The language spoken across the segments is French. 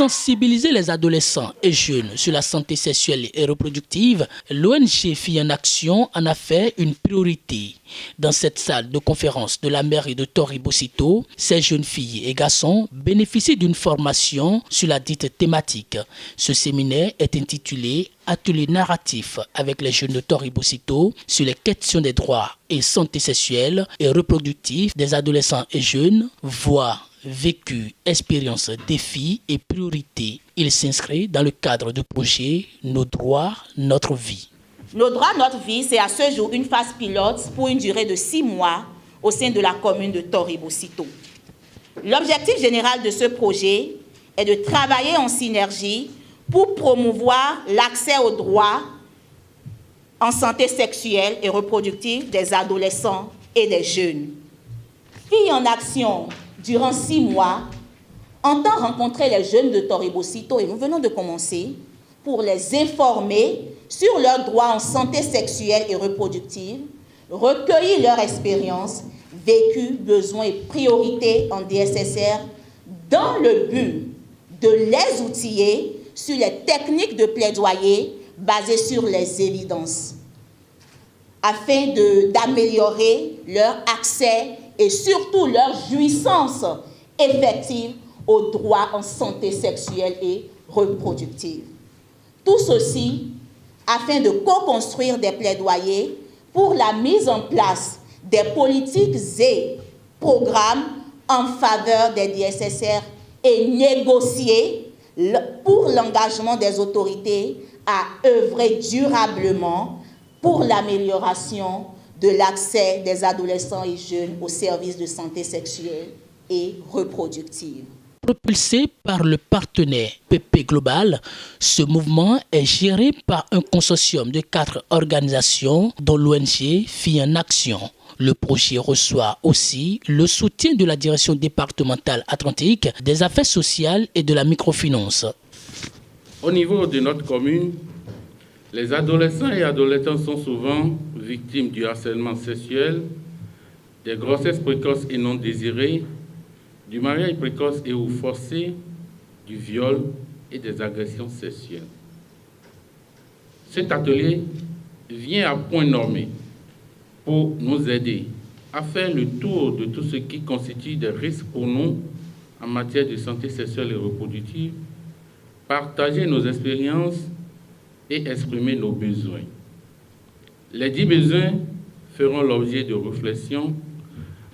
sensibiliser les adolescents et jeunes sur la santé sexuelle et reproductive, l'ONG Filles en Action en a fait une priorité. Dans cette salle de conférence de la mairie de Torry-Bocito, ces jeunes filles et garçons bénéficient d'une formation sur la dite thématique. Ce séminaire est intitulé « Atelier narratif avec les jeunes de Torry-Bocito sur les questions des droits et santé sexuelle et reproductive des adolescents et jeunes, voix, vécu, expériences, défis et priorités ». Il s'inscrit dans le cadre du projet « Nos droits, notre vie ». Nos droits, notre vie, c'est à ce jour une phase pilote pour une durée de 6 mois au sein de la commune de Torry-Bocito. L'objectif général de ce projet est de travailler en synergie pour promouvoir l'accès aux droits en santé sexuelle et reproductive des adolescents et des jeunes. Filles en Action, durant 6 mois, entend rencontrer les jeunes de Torry-Bocito, et nous venons de commencer, pour les informer sur leurs droits en santé sexuelle et reproductive, recueillir leur expérience, vécu, besoins et priorités en DSSR dans le but de les outiller sur les techniques de plaidoyer basées sur les évidences, afin d'améliorer leur accès et surtout leur jouissance effective aux droits en santé sexuelle et reproductive. Tout ceci afin de co-construire des plaidoyers pour la mise en place des politiques et programmes en faveur des DSSR et négocier pour l'engagement des autorités à œuvrer durablement pour l'amélioration de l'accès des adolescents et jeunes aux services de santé sexuelle et reproductive. Propulsé par le partenaire PP Global, ce mouvement est géré par un consortium de 4 organisations dont l'ONG Filles en Action. Le projet reçoit aussi le soutien de la direction départementale Atlantique des affaires sociales et de la microfinance. Au niveau de notre commune, les adolescents et adolescentes sont souvent victimes du harcèlement sexuel, des grossesses précoces et non désirées, du mariage précoce et ou forcé, du viol et des agressions sexuelles. Cet atelier vient à point nommé pour nous aider à faire le tour de tout ce qui constitue des risques pour nous en matière de santé sexuelle et reproductive, partager nos expériences et exprimer nos besoins. Les 10 besoins feront l'objet de réflexions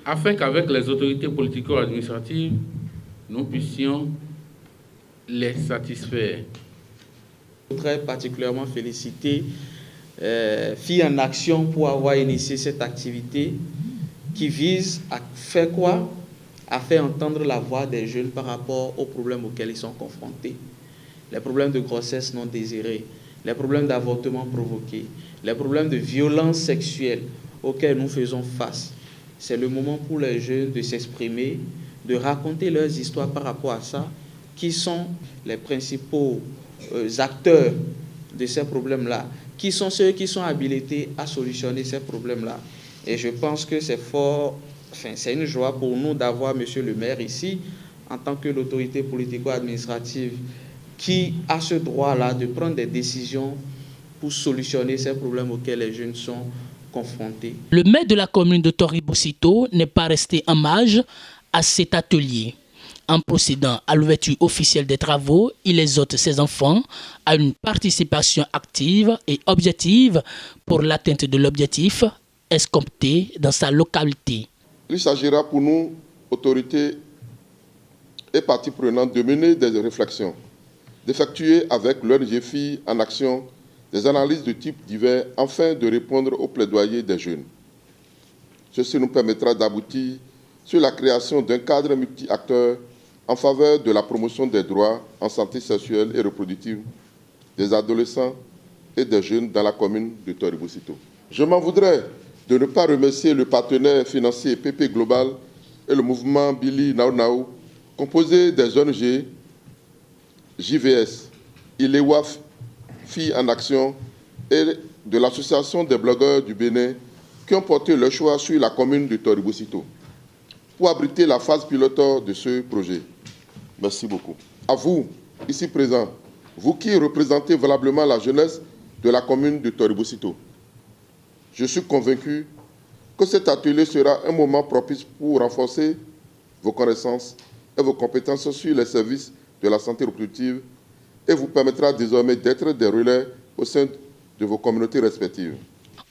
afin qu'avec les autorités politico-administratives, nous puissions les satisfaire. Je voudrais particulièrement féliciter Filles en Action pour avoir initié cette activité qui vise à faire quoi? À faire entendre la voix des jeunes par rapport aux problèmes auxquels ils sont confrontés. Les problèmes de grossesse non désirée, les problèmes d'avortement provoqué, les problèmes de violence sexuelle auxquels nous faisons face. C'est le moment pour les jeunes de s'exprimer, de raconter leurs histoires par rapport à ça, qui sont les principaux acteurs de ces problèmes-là, qui sont ceux qui sont habilités à solutionner ces problèmes-là. Et je pense que c'est une joie pour nous d'avoir monsieur le maire ici, en tant que l'autorité politico-administrative, qui a ce droit-là de prendre des décisions pour solutionner ces problèmes auxquels les jeunes sont confrontés. Le maire de la commune de Torry-Bocito n'est pas resté en marge à cet atelier. En procédant à l'ouverture officielle des travaux, il exhorte ses enfants à une participation active et objective pour l'atteinte de l'objectif escompté dans sa localité. Il s'agira pour nous, autorités et parties prenantes, de mener des réflexions, d'effectuer avec l'ONG Filles en Action des analyses de types divers afin de répondre aux plaidoyers des jeunes. Ceci nous permettra d'aboutir sur la création d'un cadre multi-acteurs en faveur de la promotion des droits en santé sexuelle et reproductive des adolescents et des jeunes dans la commune de Torry-Bocito. Je m'en voudrais de ne pas remercier le partenaire financier PP Global et le mouvement Billy Now Now, composé des ONG JVS, Ilewa Filles en Action et de l'Association des blogueurs du Bénin qui ont porté leur choix sur la commune de Torry-Bocito pour abriter la phase pilote de ce projet. Merci beaucoup. À vous, ici présents, vous qui représentez valablement la jeunesse de la commune de Toribosito, je suis convaincu que cet atelier sera un moment propice pour renforcer vos connaissances et vos compétences sur les services de la santé reproductive et vous permettra désormais d'être des relais au sein de vos communautés respectives.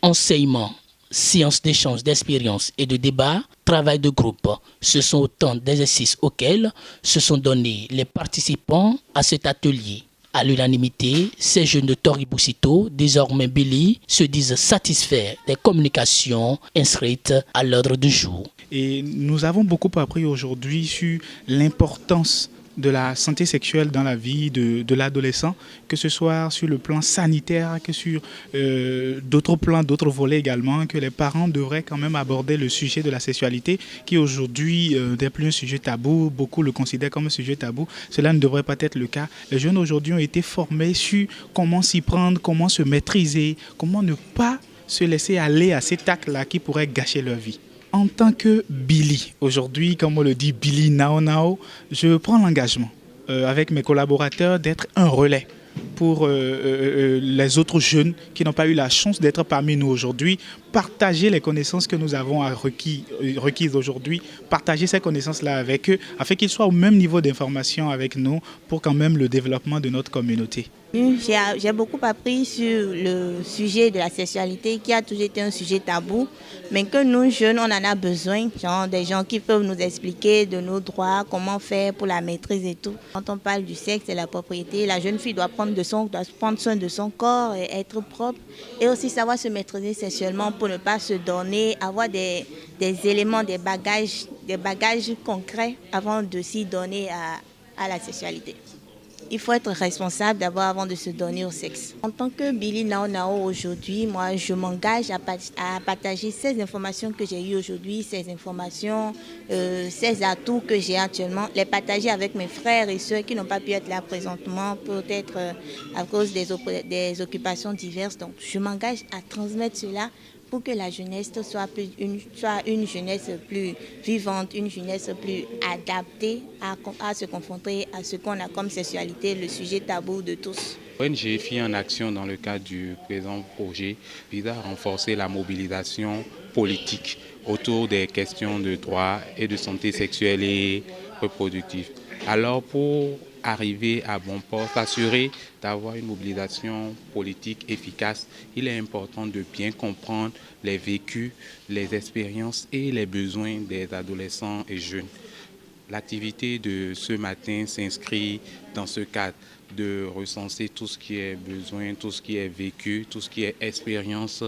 Enseignement, séances d'échange d'expériences et de débat, travail de groupe, ce sont autant d'exercices auxquels se sont donnés les participants à cet atelier. À l'unanimité, ces jeunes de Toribosito, désormais Billy, se disent satisfaits des communications inscrites à l'ordre du jour. Et nous avons beaucoup appris aujourd'hui sur l'importance de la santé sexuelle dans la vie de l'adolescent, que ce soit sur le plan sanitaire, que sur d'autres plans, d'autres volets également, que les parents devraient quand même aborder le sujet de la sexualité, qui aujourd'hui n'est plus un sujet tabou, beaucoup le considèrent comme un sujet tabou. Cela ne devrait pas être le cas. Les jeunes aujourd'hui ont été formés sur comment s'y prendre, comment se maîtriser, comment ne pas se laisser aller à cet acte-là qui pourrait gâcher leur vie. En tant que Billy, aujourd'hui, comme on le dit, Billy Nao Nao, je prends l'engagement avec mes collaborateurs d'être un relais pour les autres jeunes qui n'ont pas eu la chance d'être parmi nous aujourd'hui, partager les connaissances que nous avons requises aujourd'hui, partager ces connaissances-là avec eux, afin qu'ils soient au même niveau d'information avec nous pour quand même le développement de notre communauté. J'ai beaucoup appris sur le sujet de la sexualité qui a toujours été un sujet tabou, mais que nous jeunes, on en a besoin, genre des gens qui peuvent nous expliquer de nos droits, comment faire pour la maîtrise et tout. Quand on parle du sexe et la propriété, la jeune fille doit prendre soin de son corps et être propre, et aussi savoir se maîtriser sexuellement pour ne pas se donner, avoir des éléments, des bagages concrets avant de s'y donner à la sexualité. Il faut être responsable d'abord avant de se donner au sexe. En tant que Billy Nao Nao aujourd'hui, moi je m'engage à partager ces informations que j'ai eues aujourd'hui, ces informations, ces atouts que j'ai actuellement, les partager avec mes frères et sœurs qui n'ont pas pu être là présentement, peut-être à cause des occupations diverses. Donc je m'engage à transmettre cela pour que la jeunesse soit une jeunesse plus vivante, une jeunesse plus adaptée à se confronter à ce qu'on a comme sexualité, le sujet tabou de tous. ONG Filles en Action, dans le cadre du présent projet, vise à renforcer la mobilisation politique autour des questions de droits et de santé sexuelle et reproductive. Alors pour arriver à bon port, s'assurer d'avoir une mobilisation politique efficace, il est important de bien comprendre les vécus, les expériences et les besoins des adolescents et jeunes. L'activité de ce matin s'inscrit dans ce cadre de recenser tout ce qui est besoin, tout ce qui est vécu, tout ce qui est expérience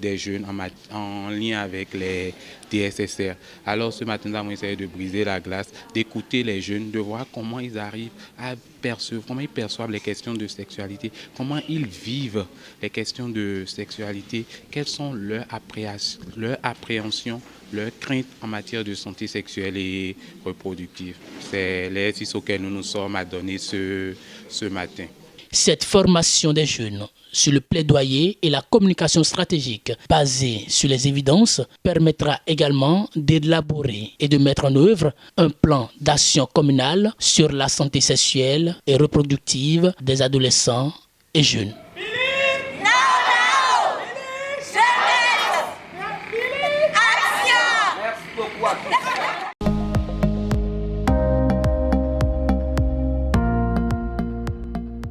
des jeunes en lien avec les DSSR. Alors ce matin, nous avons essayé de briser la glace, d'écouter les jeunes, de voir comment ils arrivent à percevoir, comment ils perçoivent les questions de sexualité, comment ils vivent les questions de sexualité, quelles sont leurs appréhensions, leurs craintes en matière de santé sexuelle et reproductive. C'est l'exercice auquel nous nous sommes adonnés ce matin. Cette formation des jeunes sur le plaidoyer et la communication stratégique basée sur les évidences permettra également d'élaborer et de mettre en œuvre un plan d'action communal sur la santé sexuelle et reproductive des adolescents et jeunes.